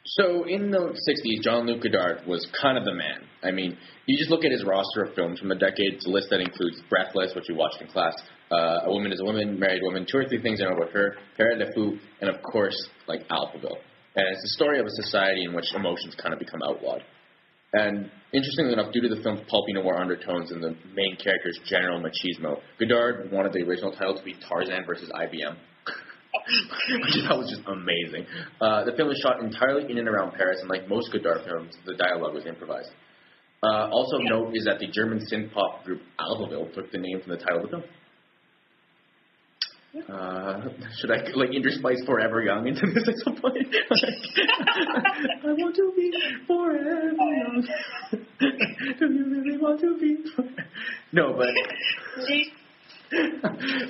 So in the 60s, Jean-Luc Godard was kind of the man. I mean, you just look at his roster of films from the decade. It's a list that includes Breathless, which we watched in class, A Woman is a Woman, Married Woman, Two or Three Things I Know About Her, Père de Fou, and of course, like Alphaville. And it's the story of a society in which emotions kind of become outlawed. And interestingly enough, due to the film's pulpy noir undertones and the main character's general machismo, Godard wanted the original title to be Tarzan versus IBM. Which I thought was just amazing. The film was shot entirely in and around Paris, and like most Godard films, the dialogue was improvised. Also of note is that the German synth-pop group Alphaville took the name from the title of the film. Should I interspice Forever Young into this at some point? I want to be forever young. Do you really want to be forever? No, but...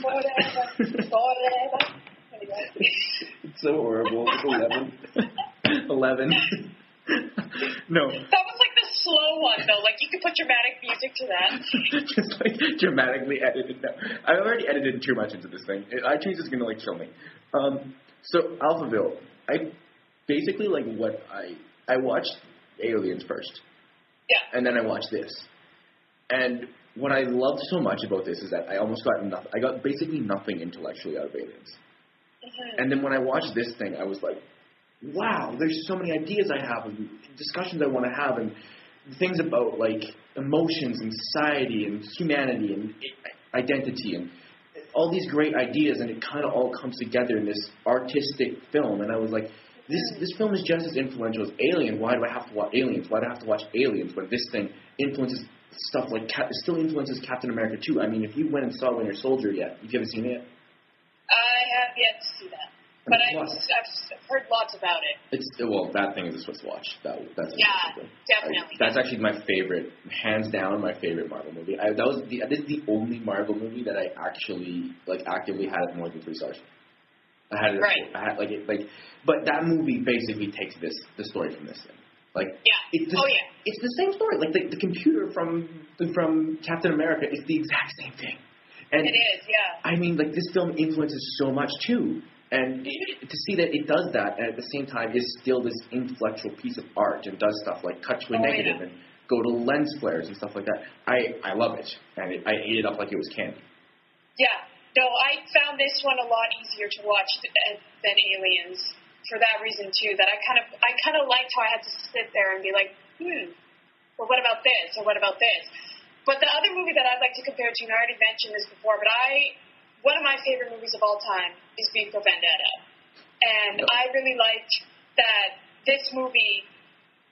forever. It's so horrible. It's 11. No. That was like the slow one, though. Like, you could put dramatic music to that. Just, dramatically edited. No. I've already edited too much into this thing. iTunes is going to, kill me. So, Alphaville. I basically, I watched Aliens first. Yeah. And then I watched this. And what I loved so much about this is that I almost got nothing. I got basically nothing intellectually out of Aliens. Mm-hmm. And then when I watched this thing, I was like, wow, there's so many ideas I have and discussions I want to have and things about, emotions and society and humanity and identity and all these great ideas, and it kind of all comes together in this artistic film. And I was like, this film is just as influential as Alien. Why do I have to watch Aliens? Why do I have to watch Aliens when this thing influences stuff still influences Captain America 2? I mean, if you went and saw Winter Soldier yet, if you haven't seen it. I have yet to see that, but I've heard lots about it. That thing is a Swiss watch. That's definitely. That's actually my favorite, hands down, my favorite Marvel movie. This is the only Marvel movie that I actually actively had more than 3 stars. I had it. Right. But that movie basically takes the story from this thing. It's the same story. The computer from Captain America is the exact same thing. And it is, yeah. I mean, this film influences so much, too. And to see that it does that, and at the same time is still this intellectual piece of art and does stuff like cut to a negative and go to lens flares and stuff like that, I love it. And I ate it up like it was candy. Yeah. No, I found this one a lot easier to watch than Aliens for that reason, too, that I kind of liked how I had to sit there and be like, well, what about this? Or what about this? But the other movie that I'd like to compare to, and I already mentioned this before, but one of my favorite movies of all time is V for Vendetta. And I really liked that this movie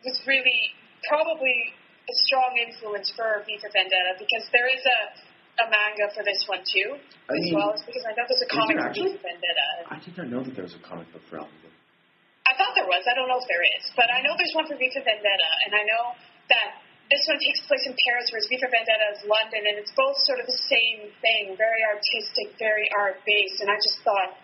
was really probably a strong influence for V for Vendetta, because there is a manga for this one too, well as because I know there's a comic for V for Vendetta. I did not know that there was a comic book for Alphaville. I thought there was. I don't know if there is. But I know there's one for V for Vendetta, and I know that this one takes place in Paris, whereas V for Vendetta is London, and it's both sort of the same thing, very artistic, very art-based, and I just thought,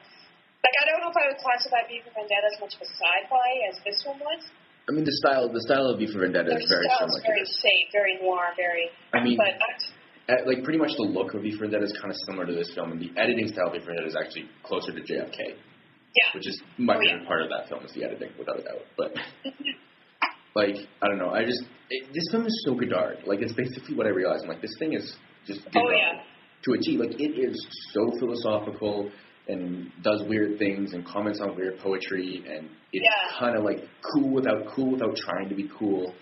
I don't know if I would classify V for Vendetta as much of a sci-fi as this one was. I mean, the style of V for Vendetta is very similar. It's very safe, very noir, very... pretty much the look of V for Vendetta is kind of similar to this film, and the editing style of V for Vendetta is actually closer to JFK. Yeah. Which is my favorite part of that film is the editing, without a doubt. But... I don't know. This film is so Godard. It's basically what I realized. I'm this thing is just Godard to a T. It is so philosophical and does weird things and comments on weird poetry, and it's kind of cool without trying to be cool.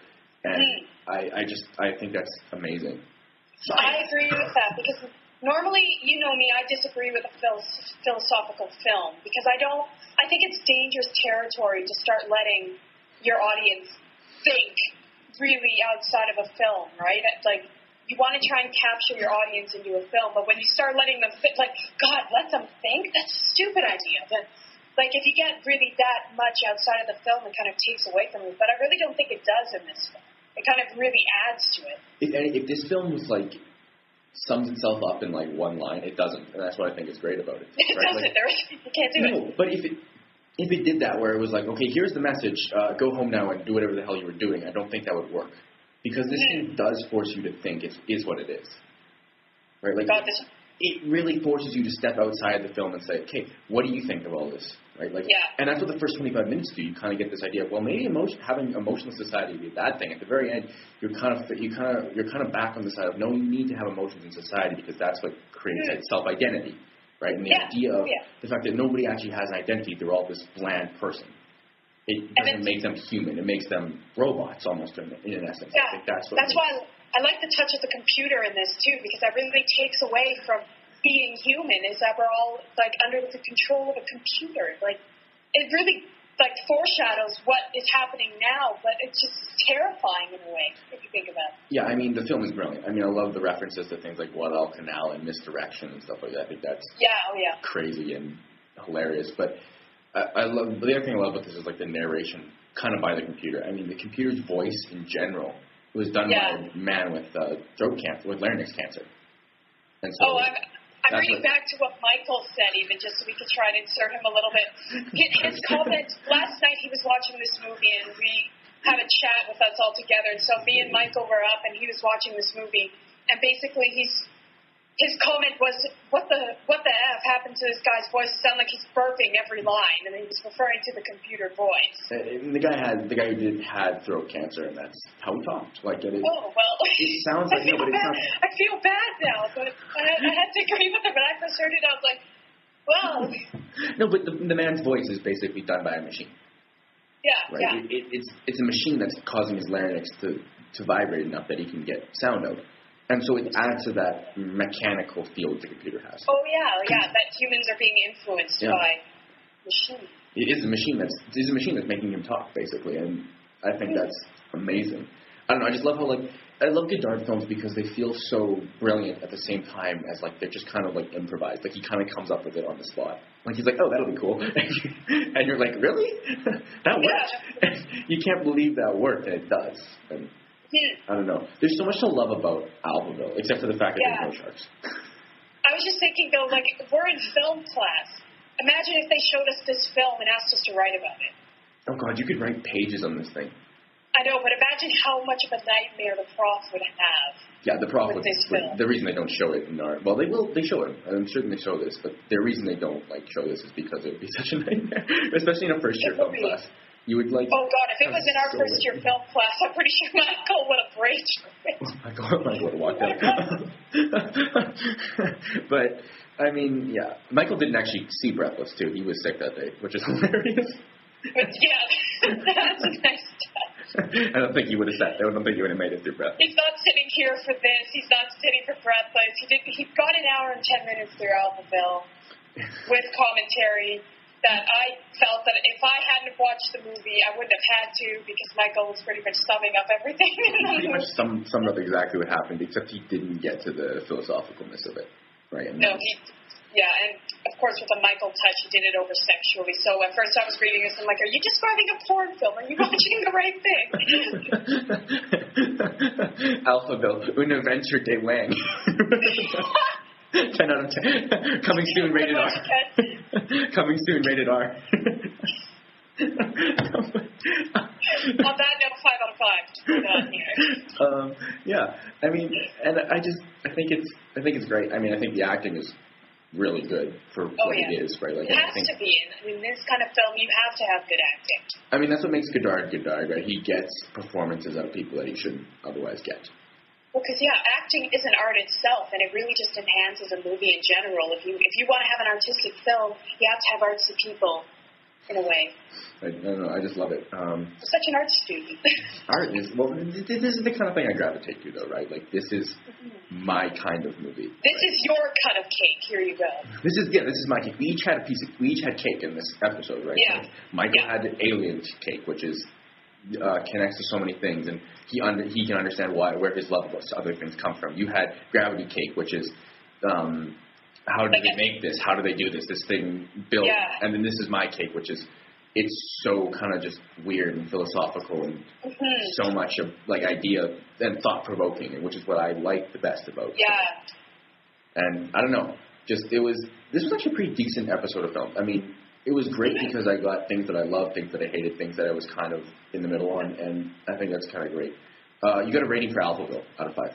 And I think that's amazing. I agree with that, because normally, you know me, I disagree with a philosophical film, because I think it's dangerous territory to start letting your audience think really outside of a film, right? You want to try and capture your audience into a film, but when you start letting them think, God, let them think? That's a stupid idea. But, if you get really that much outside of the film, it kind of takes away from it. But I really don't think it does in this film. It kind of really adds to it. If this film was, sums itself up in, one line, it doesn't. And that's what I think is great about it. It doesn't. You can't do it. No, but if it did that, where it was okay, here's the message, go home now and do whatever the hell you were doing, I don't think that would work. Because this thing does force you to think it is what it is. Right? it really forces you to step outside the film and say, okay, what do you think of all this? Right? Like, and that's what the first 25 minutes do. You kind of get this idea of, well, maybe having emotional society would be a bad thing. At the very end, you're kind of back on the side of, no, you need to have emotions in society because that's what creates like, self-identity, right? And the idea of the fact that nobody actually has an identity, they're all this bland person. It doesn't make them human. It makes them robots almost in an essence. Yeah, I think that's why I like the touch of the computer in this too, because that really takes away from being human, is that we're all like under the control of a computer. Like it really like foreshadows what is happening now, but it's just terrifying in a way if you think about it. Yeah, I mean the film is brilliant. I mean I love the references to things like Guadalcanal and misdirection and stuff like that. I think that's crazy and hilarious. But I love the other thing I love about this is like the narration kind of by the computer. I mean the computer's voice in general was done by a man with throat cancer, with larynx cancer. And so I'm reading back to what Michael said, even just so we could try and insert him a little bit. His comment, last night he was watching this movie, and we had a chat with us all together. And so me and Michael were up, and he was watching this movie. And basically his comment was, what the F happened to this guy's voice? It sounded like he's burping every line, and he was referring to the computer voice. And the guy who had throat cancer, and that's how he talked. Like it sounds like I feel bad now, but I had to agree with him. When I first heard it, I was like, well. No, but the man's voice is basically done by a machine. Yeah, right? It's a machine that's causing his larynx to vibrate enough that he can get sound out. And so it adds to that mechanical feel the computer has. Oh, yeah, that humans are being influenced by machines. It is a machine that's making him talk, basically, and I think that's amazing. I don't know, I just love how, like, I love Godard films because they feel so brilliant at the same time as, like, they're just kind of, like, improvised. Like, he kind of comes up with it on the spot. Like, he's like, oh, that'll be cool. And you're like, really? That worked? Yeah. You can't believe that worked, and it does. And I don't know. There's so much to love about Alphaville, except for the fact that there's no sharks. I was just thinking, though, like, we're in film class. Imagine if they showed us this film and asked us to write about it. Oh, God, you could write pages on this thing. I know, but imagine how much of a nightmare the prof would have. Yeah, the prof would. The reason they don't show it in our... Well, they show it. I'm certain they show this, but the reason they don't, like, show this is because it would be such a nightmare, especially in a first-year film class. You would like. Oh God! If it was in our first year film class, I'm pretty sure Michael would have raged for it. Michael would have walked out. But I mean, yeah, Michael didn't actually see Breathless too. He was sick that day, which is hilarious. But yeah, that's a nice touch. I don't think he would have sat there. I don't think he would have made it through Breathless. He's not sitting here for this. He's not sitting for Breathless. He got an hour and 10 minutes through Alphaville with commentary. That I felt that if I hadn't watched the movie, I wouldn't have had to because Michael was pretty much summing up everything. He pretty much summed up exactly what happened, except he didn't get to the philosophicalness of it, right? And no, and of course with a Michael touch, he did it over sexually. So at first I was reading this, I'm like, are you describing a porn film? Are you watching the right thing? Alphaville, una venture de Wang. 10 out of 10. Coming soon, rated R. Coming soon, rated R. On that note, 5 out of 5. Yeah, I mean, and I think it's great. I mean, I think the acting is really good for what it is, right? Like, it has to be. In this kind of film, you have to have good acting. I mean, that's what makes Godard, right? He gets performances out of people that he shouldn't otherwise get. Well, because, acting is an art itself, and it really just enhances a movie in general. If you want to have an artistic film, you have to have artsy people, in a way. I don't know, I just love it. I'm such an art student. Art is, this is the kind of thing I gravitate to, though, right? Like, this is my kind of movie. This is your cut of cake. Here you go. This is my cake. We each had cake in this episode, right? Yeah. Like, Michael had Aliens cake, which is... connects to so many things, and he can understand where his love of other things come from. You had Gravity Cake, which is how did they make this? How do they do this? This thing built, and then this is my cake, which is it's so kind of just weird and philosophical and so much of like idea and thought provoking, which is what I like the best about. Yeah. And I don't know, this was actually a pretty decent episode of film. I mean. It was great because I got things that I loved, things that I hated, things that I was kind of in the middle on, and I think that's kind of great. You got a rating for Alphaville out of 5.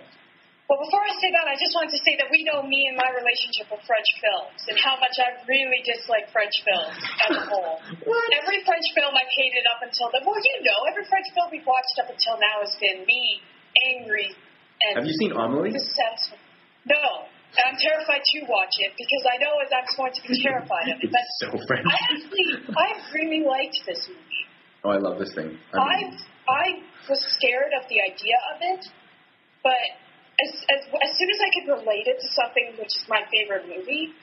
Well, before I say that, I just wanted to say that we know me and my relationship with French films and how much I really dislike French films as a whole. What? Every French film I've hated up until then. Well, every French film we've watched up until now has been me angry and... Have you seen Amelie? No. And I'm terrified to watch it because I know I'm going to be terrified of it. But so French. I really liked this movie. Oh, I love this thing. I was scared of the idea of it, but as soon as I could relate it to something which is my favorite movie,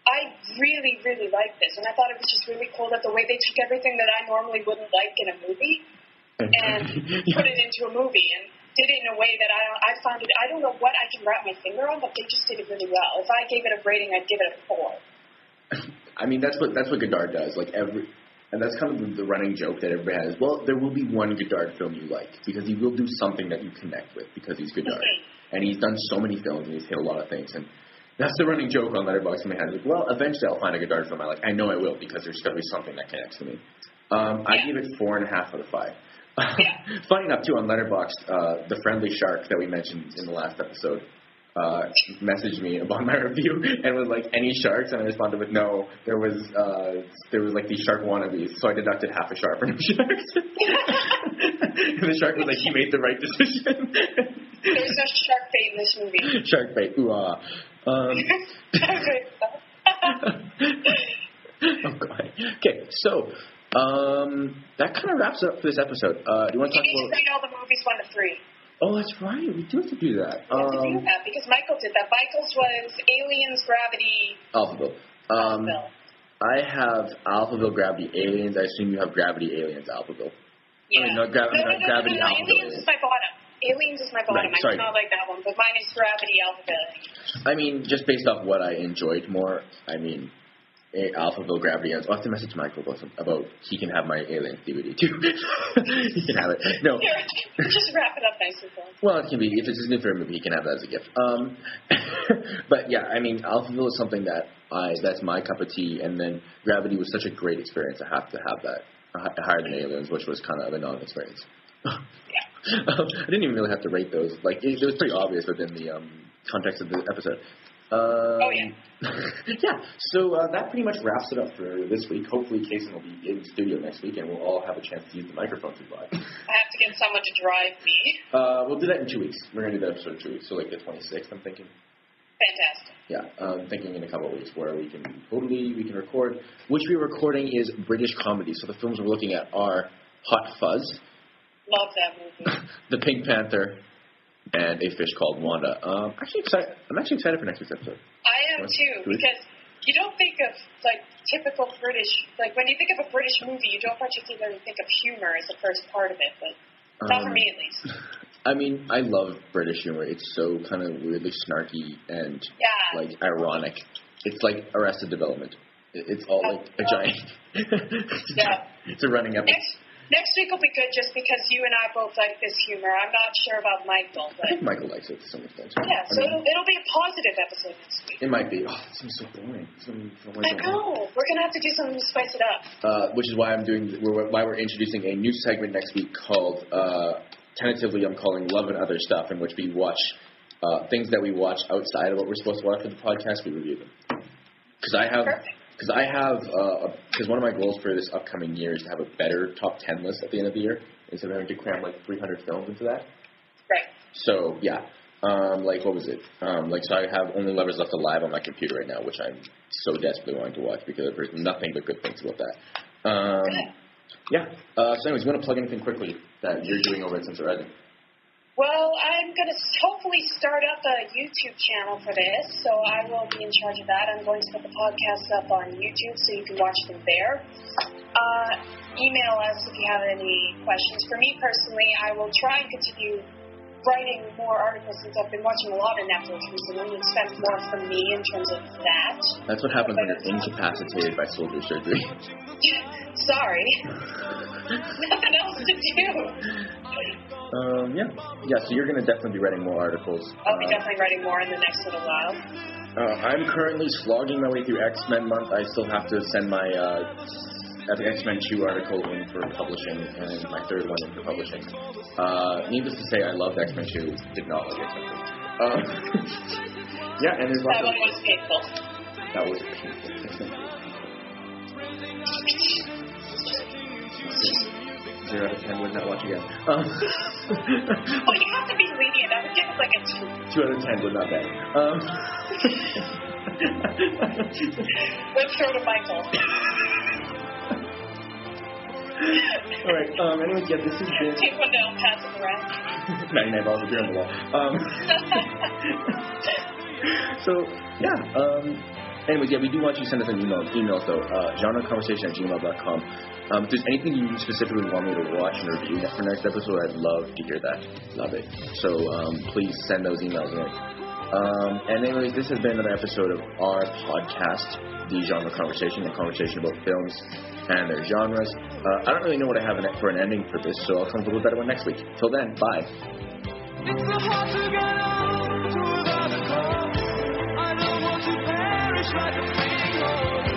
I really, really liked this. And I thought it was just really cool that the way they took everything that I normally wouldn't like in a movie and put it into a movie and did it in a way that I found it, I don't know what I can wrap my finger on, but they just did it really well. If I gave it a rating, I'd give it a 4. I mean, that's what Godard does. And that's kind of the running joke that everybody has. Well, there will be one Godard film you like because he will do something that you connect with because he's Godard. And he's done so many films and he's hit a lot of things. And that's the running joke on Letterboxd in my head. Like, well, eventually I'll find a Godard film I like. I know I will because there's got to be something that connects to me. I give it 4.5 out of 5. Funny enough, too, on Letterboxd, the friendly shark that we mentioned in the last episode messaged me about my review and was like, any sharks? And I responded with no. There was like these shark wannabes, so I deducted half a shark from the sharks. And the shark was like, you made the right decision. There's no shark bait in this movie. Shark bait, ooh ah. Oh god. Okay, so that kind of wraps it up for this episode. Do you want to talk about? You need to rate all the movies 1 to 3. Oh, that's right. We do have to do that. We have to do that because Michael did that. Michael's was Aliens, Gravity, Alphaville. Alphaville. I have Alphaville, Gravity, Aliens. I assume you have Gravity, Aliens, Alphaville. Yeah. I mean, not Gravity, no. Alphaville. Aliens is my bottom. Aliens is my bottom. Right, sorry. I do not like that one, but mine is Gravity, Alphaville. I mean, just based off what I enjoyed more, I mean, Alphaville, Gravity, Aliens. I'll have to message Michael about he can have my Aliens DVD too. He can have it. No. Just wrap it up nicely for him. Well, it can be, if it's his new favorite movie, he can have that as a gift. But yeah, I mean, Alphaville is something that's my cup of tea, and then Gravity was such a great experience. I have to have that higher than Aliens, which was kind of a non-experience. I didn't even really have to rate those. Like, it was pretty obvious within the context of the episode. Yeah, so that pretty much wraps it up for this week. Hopefully Kasen will be in the studio next week and we'll all have a chance to use the microphones we bought. I have to get someone to drive me. We'll do that in 2 weeks. We're going to do that episode in 2 weeks, so like the 26th, I'm thinking. Fantastic. Yeah, I'm thinking in a couple of weeks where we can record. Which we're recording is British comedy, so the films we're looking at are Hot Fuzz. Love that movie. The Pink Panther. And A Fish Called Wanda. I'm actually excited for next week's episode. I am too, because you don't think of like typical British. Like when you think of a British movie, you don't particularly think of humor as the first part of it, but not for me at least. I mean, I love British humor. It's so kind of weirdly snarky and like ironic. It's like Arrested Development. It's all like a giant. It's a running episode. Next week will be good just because you and I both like this humor. I'm not sure about Michael. But I think Michael likes it to some extent. Yeah, so it'll be a positive episode next week. It might be. Oh, it seems so boring. I know. We're going to have to do something to spice it up. Which is why we're introducing a new segment next week called, tentatively I'm calling Love and Other Stuff, in which we watch things that we watch outside of what we're supposed to watch for the podcast. We review them. Perfect. Because one of my goals for this upcoming year is to have a better top 10 list at the end of the year instead of having to cram like 300 films into that. Right. So yeah, like what was it? So I have Only Lovers Left Alive on my computer right now, which I'm so desperately wanting to watch because there's nothing but good things about that. Yeah. So anyways, you want to plug anything quickly that you're doing over at Sensor Rising? Well, I'm going to hopefully start up a YouTube channel for this, so I will be in charge of that. I'm going to put the podcasts up on YouTube so you can watch them there. Email us if you have any questions. For me personally, I will try and continue writing more articles since I've been watching a lot of Netflix recently and expect more from me in terms of that. That's what happens when you're incapacitated by soldier surgery. Sorry. Nothing else to do. Yeah, so you're going to definitely be writing more articles. I'll be definitely writing more in the next little while. I'm currently slogging my way through X-Men month. I still have to send my X-Men 2 article in for publishing and my third one in for publishing. Needless to say, I loved X-Men 2. Did not like X-Men 2. Yeah, and there's that one was painful. That was painful. 0 out of 10 would not watch again. Well, you have to be lenient. I would give it like a 2. 2 out of 10 would not bad. Let's throw to Michael. All right. Anyways, yeah, this has been. Take one down, pass it around. $99 of beer on the wall. So yeah. Anyways, yeah, we do want you to send us an email. Emails though, genreconversation@gmail.com. If there's anything you specifically want me to watch and review for next episode, I'd love to hear that. Love it. So please send those emails in. And anyways, this has been another episode of our podcast, The Genre Conversation, a conversation about films and their genres. I don't really know what I have for an ending for this, so I'll come up with a better one next week. Till then, bye. It's so hard to get out to without a cause. I don't want to perish like a fleeting hope.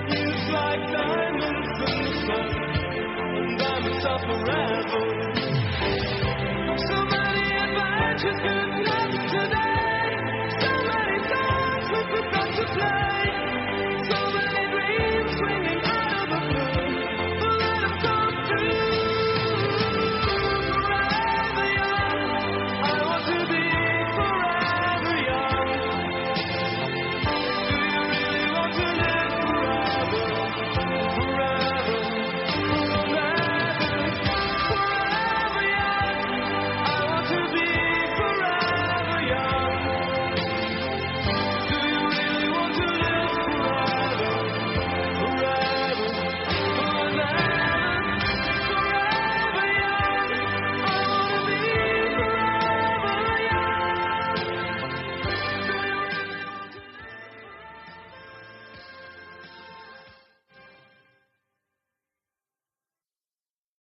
It's like diamonds in the sun, and diamonds are forever.